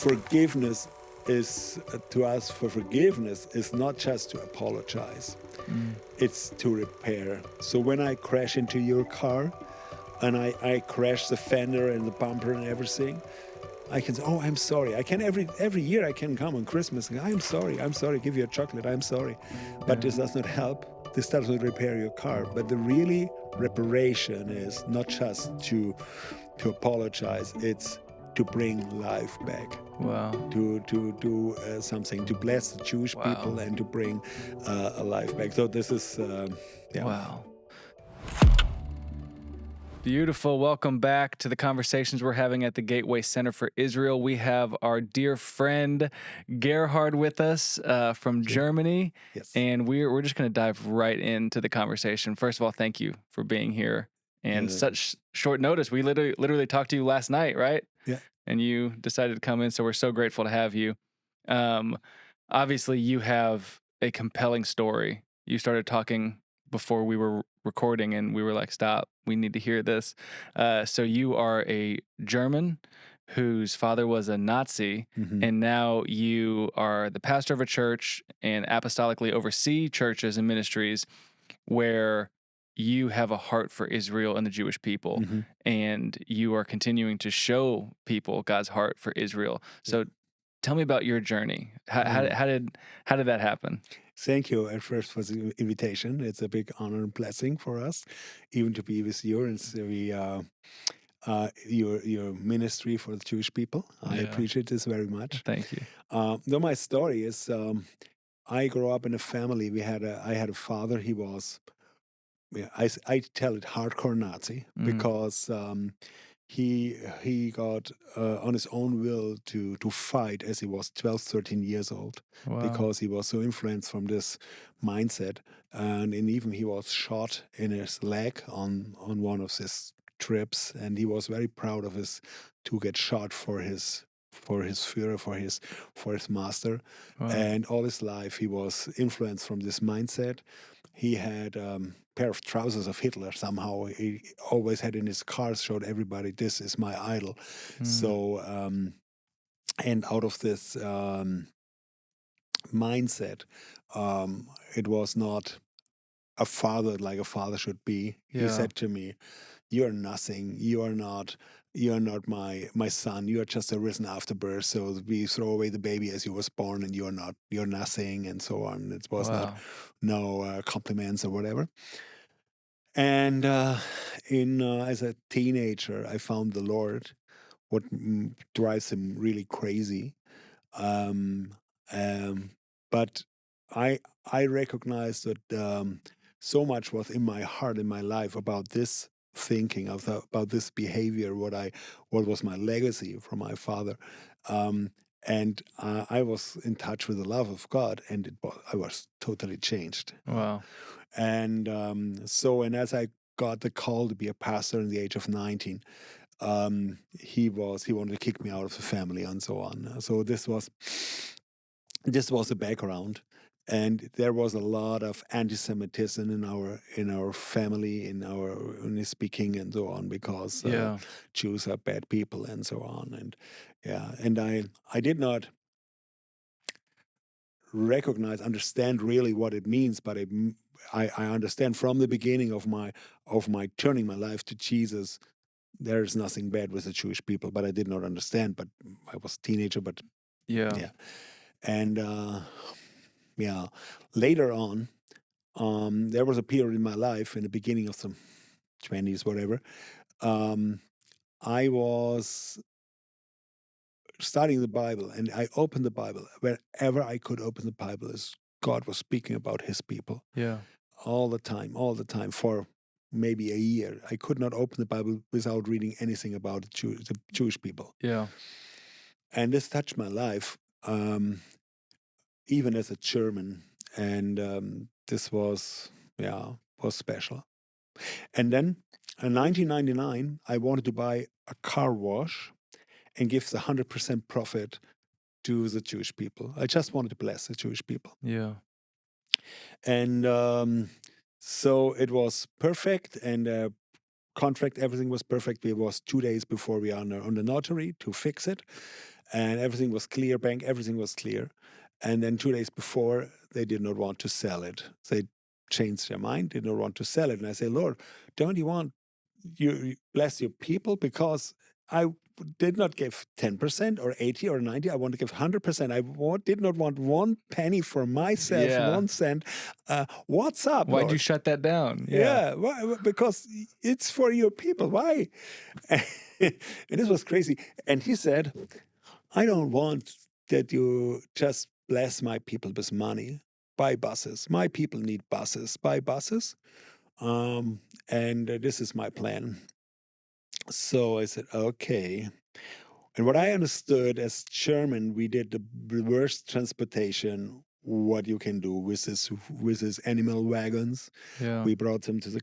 forgiveness is to ask for forgiveness is not just to apologize. It's to repair. So when I crash into your car and I crash the fender and the bumper and everything, I can say, oh, I'm sorry. I can every year I can come on Christmas and I'm sorry, give you a chocolate, I'm sorry. But this does not help. This does not repair your car. But the really reparation is not just to apologize, it's to bring life back. Wow. To do something, to bless the Jewish people and to bring a life back. So this is, Wow. Beautiful. Welcome back to the conversations we're having at the Gateway Center for Israel. We have our dear friend Gerhard with us from Germany. Yes. And we're just going to dive right into the conversation. First of all, thank you for being here. And such short notice. We literally talked to you last night, right? Yeah. And you decided to come in, so we're so grateful to have you. Obviously, you have a compelling story. You started talking before we were recording, and we were like, stop, we need to hear this. So you are a German whose father was a Nazi, and now you are the pastor of a church and apostolically oversee churches and ministries where you have a heart for Israel and the Jewish people, and you are continuing to show people God's heart for Israel. So tell me about your journey. How did that happen? Thank you at first for the invitation. It's a big honor and blessing for us, even to be with you and your ministry for the Jewish people. I appreciate this very much. Thank you. Though my story is, I grew up in a family. I had a father. He was, I tell it hardcore Nazi because he got on his own will to fight as he was 12, 13 years old. Wow. Because he was so influenced from this mindset. And even he was shot in his leg on one of his trips. And he was very proud of to get shot for his Führer, for his master. Wow. And all his life he was influenced from this mindset. He had a pair of trousers of Hitler somehow. He always had in his cars, showed everybody, this is my idol. So, and out of this mindset, it was not a father like a father should be. He said to me, you're nothing. You are not my son. You are just a risen afterbirth. So we throw away the baby as you was born, and you're nothing, and so on. It was no compliments or whatever. And as a teenager, I found the Lord. What drives him really crazy. But I recognized that so much was in my heart, in my life, about this thinking, about this behavior, what was my legacy from my father, and I was in touch with the love of God, and I was totally changed. Wow. And and as I got the call to be a pastor in the age of 19. He wanted to kick me out of the family and so on. So this was the background, and there was a lot of anti-Semitism in our family, in our speaking and so on, because Jews are bad people and so on. And I did not understand really what it means, but I understand from the beginning of my turning my life to Jesus. There's nothing bad with the Jewish people, but I did not understand. But I was a teenager, but and later on, there was a period in my life in the beginning of the 20s, whatever. I was studying the Bible, and I opened the Bible wherever I could open the Bible, as God was speaking about His people. All the time for maybe a year. I could not open the Bible without reading anything about the Jewish people. And this touched my life, even as a German. And this was special. And then in 1999, I wanted to buy a car wash and give the 100% profit to the Jewish people. I just wanted to bless the Jewish people. And so it was perfect, and contract, everything was perfect. It was 2 days before we are on the notary to fix it. and everything was clear, bank, everything was clear. And then 2 days before, they did not want to sell it. They changed their mind, did not want to sell it. And I say, Lord, don't you want you bless your people? Because I did not give 10% or 80 or 90. I want to give 100%. I did not want 1 penny for myself, Yeah. 1 cent. What's up, Why'd Lord? you shut that down? Yeah, why? Because it's for your people. Why? And this was crazy. And he said, I don't want that you just bless my people with money. Buy buses. My people need buses. Buy buses. And this is my plan. So I said, okay. And what I understood as German, we did the reverse transportation. What you can do with this animal wagons. Yeah. We brought them to the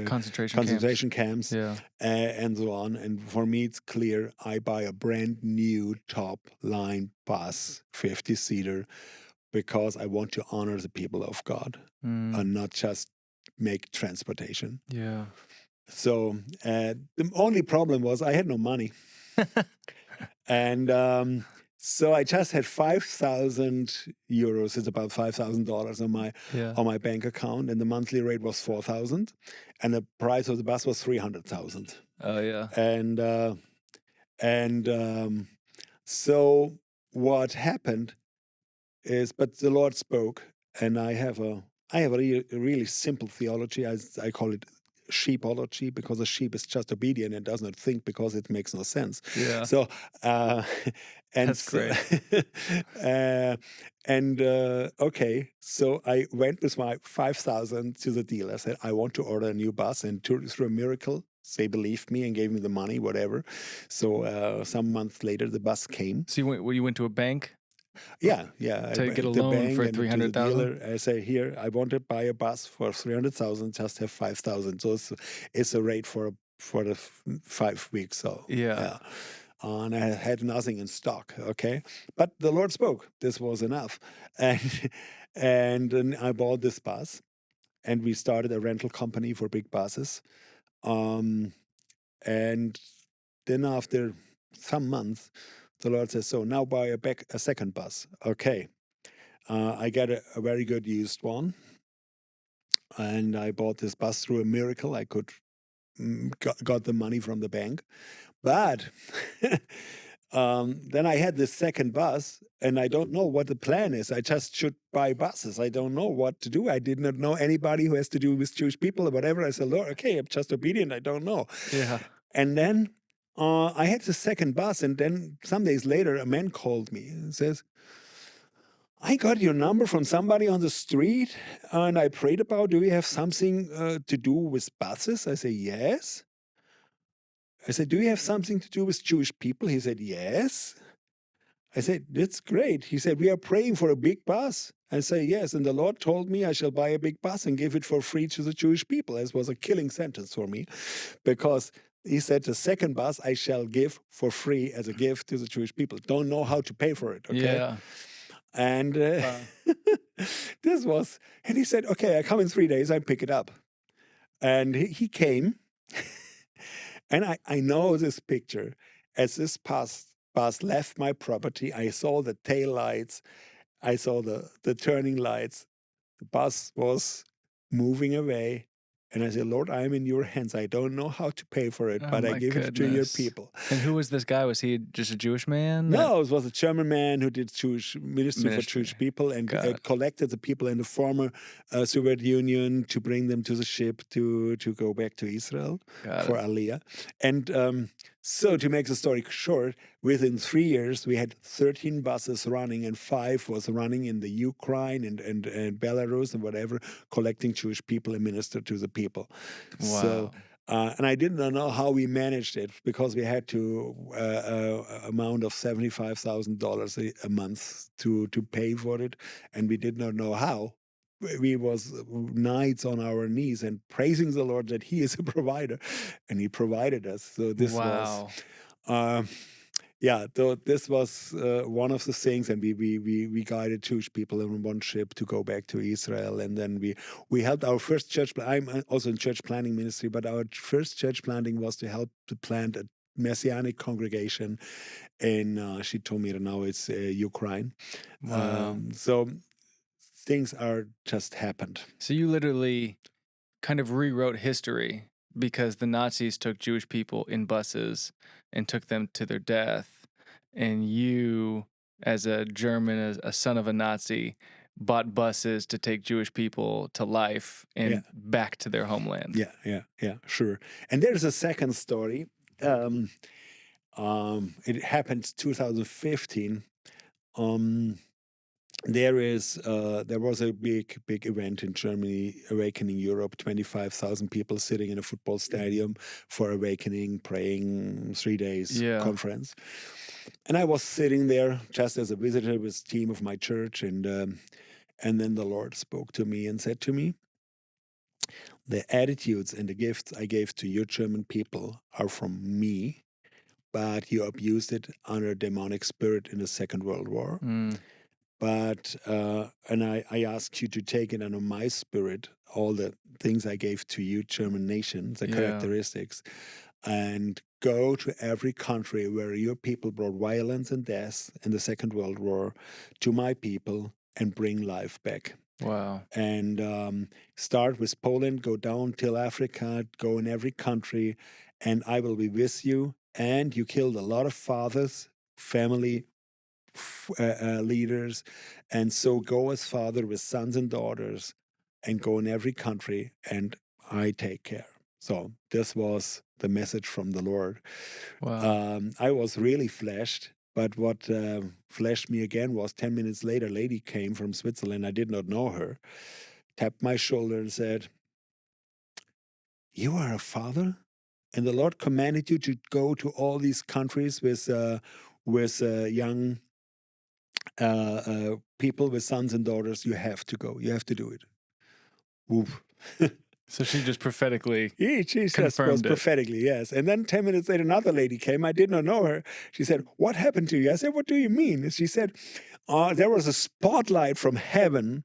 Concentration camps, Yeah. and so on. And for me, it's clear. I buy a brand new top line bus, 50-seater, because I want to honor the people of God and not just make transportation. Yeah. So the only problem was I had no money. And so I just had 5,000 euros. It's about $5,000 on my bank account, and the monthly rate was 4,000, and the price of the bus was 300,000. Oh yeah. And so what happened is, but the Lord spoke, and I have a really simple theology. I call it sheepology, because a sheep is just obedient and does not think because it makes no sense. Yeah. So, and That's great. Okay, so I went with my 5,000 to the dealer. I said, I want to order a new bus, and through a miracle, they believed me and gave me the money, whatever. So some months later, the bus came. So you went to a bank? Yeah. To get a loan for 300,000. I say, here, I want to buy a bus for 300,000. Just have 5,000. So it's a rate for the 5 weeks. So Yeah. And I had nothing in stock. Okay, but the Lord spoke. This was enough, and then I bought this bus, and we started a rental company for big buses, and then after some months, the Lord says, so now buy a second bus. Okay. I got a very good used one, and I bought this bus through a miracle. I could got the money from the bank, but then I had this second bus, and I don't know what the plan is. I just should buy buses. I don't know what to do. I did not know anybody who has to do with Jewish people or whatever. I said, Lord, okay, I'm just obedient. I don't know. Yeah. And then I had the second bus, and then some days later, a man called me and says, I got your number from somebody on the street, and I prayed about, do you have something to do with buses? I say, yes. I said, do you have something to do with Jewish people? He said, yes. I said, that's great. He said, we are praying for a big bus. I say, yes. And the Lord told me I shall buy a big bus and give it for free to the Jewish people. This was a killing sentence for me, because he said, the second bus I shall give for free as a gift to the Jewish people. Don't know how to pay for it. Okay. Yeah. And Wow. and he said, okay, I come in 3 days, I pick it up. And he came, and I know this picture. As this bus left my property, I saw the tail lights, I saw the turning lights. The bus was moving away. And I said, Lord, I am in your hands. I don't know how to pay for it, but I give it to your people. And who was this guy? Was he just a Jewish man? No, it was a German man who did ministry for Jewish people, and collected the people in the former Soviet Union to bring them to the ship to go back to Israel for Aliyah. And so to make the story short, within 3 years, we had 13 buses running, and 5 was running in the Ukraine and Belarus and whatever, collecting Jewish people and minister to the people. Wow. So, and I did not know how we managed it, because we had to amount of $75,000 a month to pay for it, and we did not know how. We was nights on our knees and praising the Lord that He is a provider, and He provided us. So this was, this was one of the things, and we guided Jewish people in one ship to go back to Israel, and then we helped our first church. I'm also in church planting ministry, but our first church planting was to help to plant a Messianic congregation, and she told me that now it's Ukraine. Wow. So things are just happened. So you literally kind of rewrote history because the Nazis took Jewish people in buses and took them to their death. And you, as a German, as a son of a Nazi, bought buses to take Jewish people to life and back to their homeland. Yeah, sure. And there's a second story. It happened 2015. There was a big event in Germany, Awakening Europe. 25,000 people sitting in a football stadium for Awakening, praying, 3 days conference. And I was sitting there just as a visitor with a team of my church, and then the Lord spoke to me and said to me, "The attitudes and the gifts I gave to your German people are from me, but you abused it under a demonic spirit in the Second World War. But and I ask you to take it under my spirit, all the things I gave to you, German nation, the characteristics, and go to every country where your people brought violence and death in the Second World War to my people and bring life back." Wow. And start with Poland, go down till Africa, go in every country, and I will be with you. And you killed a lot of fathers, family leaders, and so go as father with sons and daughters, and go in every country, and I take care. So this was the message from the Lord. Wow. I was really flashed. But what flashed me again was 10 minutes later, a lady came from Switzerland. I did not know her, tapped my shoulder and said, "You are a father? And the Lord commanded you to go to all these countries with young people with sons and daughters. You have to go. You have to do it." Whoop. So she just prophetically She just confirmed was it. prophetically, yes. And then 10 minutes later, another lady came. I did not know her. She said, "What happened to you?" I said, "What do you mean?" She said, "There was a spotlight from heaven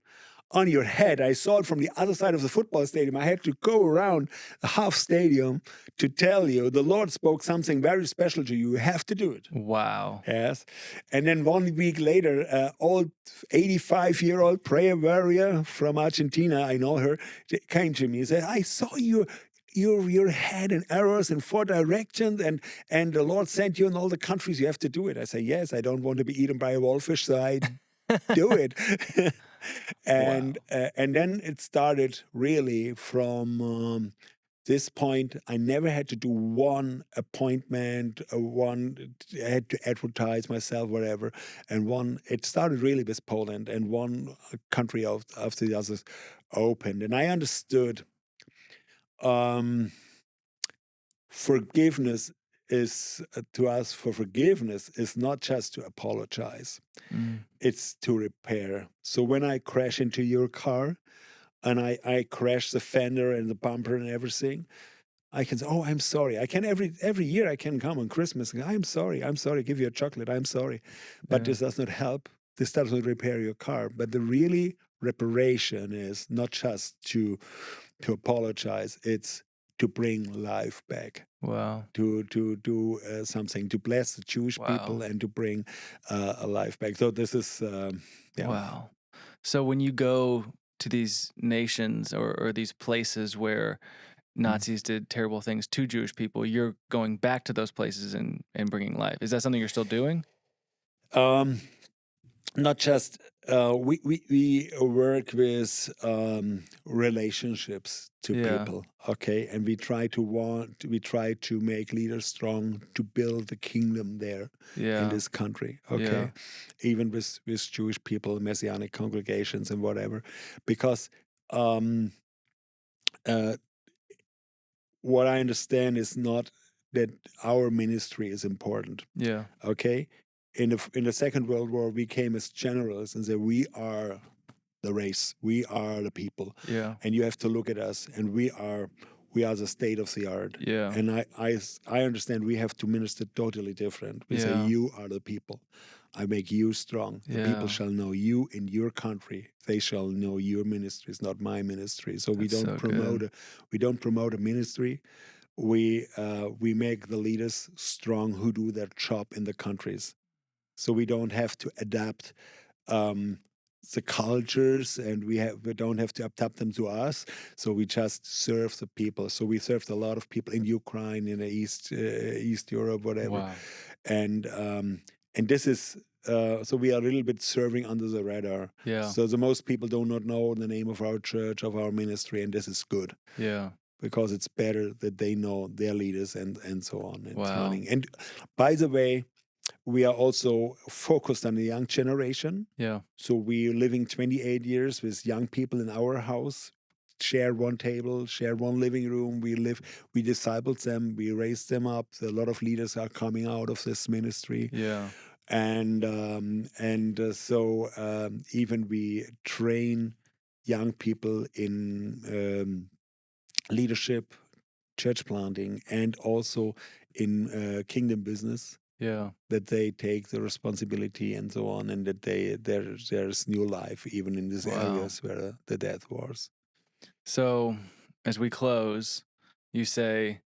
on your head. I saw it from the other side of the football stadium. I had to go around the half stadium to tell you the Lord spoke something very special to you. You have to do it." Wow. Yes. And then 1 week later, old 85-year-old prayer warrior from Argentina, I know her, came to me and said, "I saw your head in arrows in 4 directions, and the Lord sent you in all the countries. You have to do it." I say, "Yes, I don't want to be eaten by a wolfish, so I do it." And then it started really from this point. I never had to do one appointment, I had to advertise myself, whatever. And it started really with Poland, and one country after the others opened. And I understood forgiveness is to ask for forgiveness is not just to apologize, it's to repair. So when I crash into your car and I crash the fender and the bumper and everything, I can say, "Oh, I'm sorry." I can every year I can come on Christmas and go, "I'm sorry, give you a chocolate, I'm sorry." But this does not help. This does not repair your car. But the really reparation is not just to apologize, it's to bring life back. Wow. To do something, to bless the Jewish people and to bring a life back. So this is Wow. So when you go to these nations or these places where Nazis did terrible things to Jewish people, you're going back to those places and bringing life. Is that something you're still doing? Not just we work with relationships to people, okay, and we try to make leaders strong to build the kingdom there in this country, okay, even with Jewish people, Messianic congregations and whatever, because what I understand is not that our ministry is important. Yeah. Okay. In the Second World War, we came as generals and said, "We are the race. We are the people. Yeah. And you have to look at us, and we are the state of the art." Yeah. And I understand we have to minister totally different. We say, "You are the people. I make you strong. The people shall know you in your country. They shall know your ministry. It's not my ministry." So we don't promote a ministry. we make the leaders strong who do their job in the countries. So we don't have to adapt um, the cultures, and we don't have to adapt them to us. So we just serve the people. So we served a lot of people in Ukraine, in the East Europe, whatever, Wow. and this is. So we are a little bit serving under the radar. Yeah. So the most people do not know the name of our church, of our ministry, and this is good Yeah. because it's better that they know their leaders and so on and Wow. running. And by the way, we are also focused on the young generation. Yeah. So we're living 28 years with young people in our house, share one table, share one living room. We discipled them, we raised them up. A lot of leaders are coming out of this ministry. Yeah. And so even we train young people in leadership, church planting, and also in kingdom business, Yeah. that they take the responsibility and so on, and that there's new life even in these Wow. areas where the death was. So as we close, you say,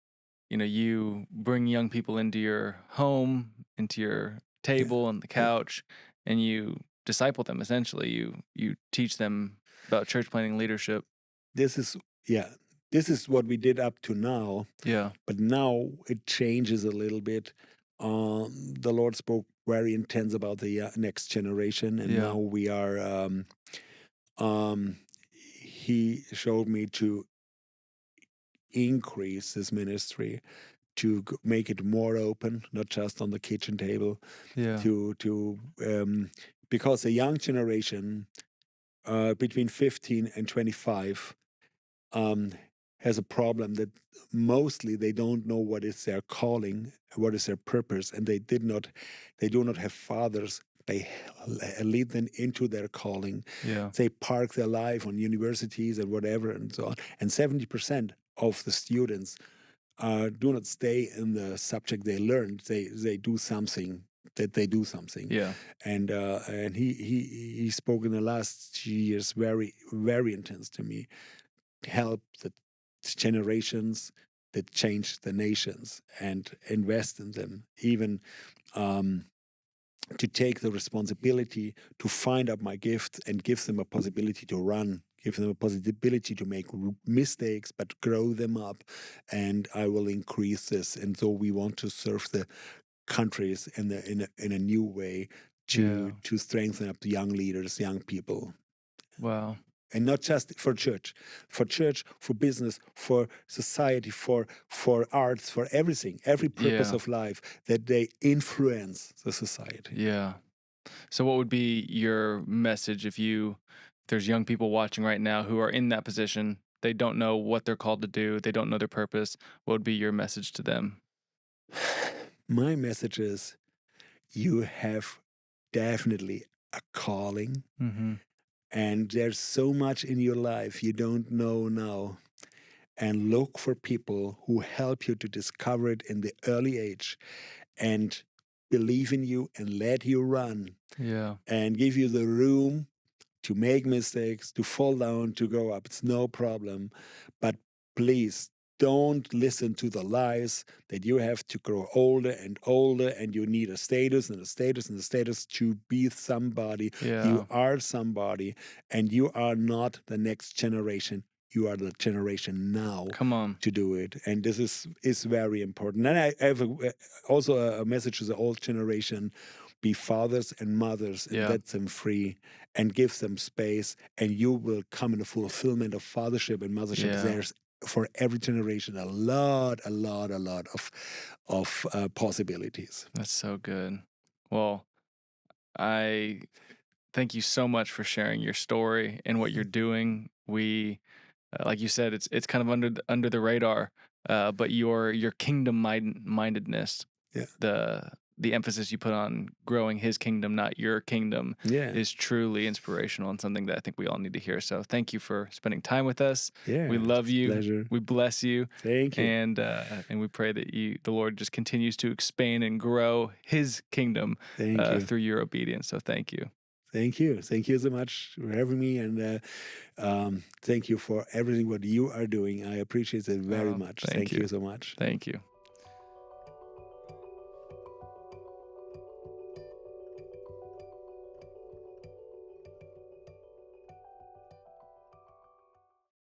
you bring young people into your home, into your table and the couch, and you disciple them. Essentially, you teach them about church planting leadership. This is what we did up to now, Yeah. but now it changes a little bit. The Lord spoke very intense about the next generation, and Yeah. now we are. He showed me to increase this ministry, to make it more open, not just on the kitchen table. Yeah. To Because the young generation between 15 and 25 um, has a problem that mostly they don't know what is their calling, what is their purpose, and they do not have fathers. They lead them into their calling. Yeah. They park their life on universities and whatever and so on. And 70% of the students do not stay in the subject they learned. They do something. That they do something. Yeah. And he spoke in the last years very, very intense to me. Help the generations that change the nations and invest in them, even to take the responsibility to find out my gift and give them a possibility to run, give them a possibility to make mistakes, but grow them up. And I will increase this. And so we want to serve the countries in a new way to strengthen up the young leaders, young people. Wow. And not just for church, for business, for society, for arts, for everything, every purpose of life, that they influence the society. Yeah. So what would be your message if there's young people watching right now who are in that position, they don't know what they're called to do, they don't know their purpose, what would be your message to them? My message is, you have definitely a calling, Mm-hmm. and there's so much in your life you don't know now. And look for people who help you to discover it in the early age and believe in you and let you run Yeah. and give you the room to make mistakes, to fall down, to go up. It's no problem. But please don't listen to the lies that you have to grow older and older and you need a status and a status and a status to be somebody. Yeah. You are somebody, and you are not the next generation. You are the generation now. Come on. To do it. And this is very important. And I have also a message to the old generation: be fathers and mothers and let them free and give them space, and you will come in the fulfillment of fathership and mothership. There's, for every generation, a lot of possibilities. That's so good. Well, I thank you so much for sharing your story and what you're doing. We, like you said, it's kind of under the radar, but your kingdom mindedness, the emphasis you put on growing His kingdom, not your kingdom, is truly inspirational and something that I think we all need to hear. So thank you for spending time with us. We love you. Pleasure. We bless you. Thank you. And we pray that the Lord just continues to expand and grow His kingdom through your obedience. So thank you. Thank you. Thank you so much for having me. And thank you for everything what you are doing. I appreciate it very much. Thank Thank you. you so much. Thank you.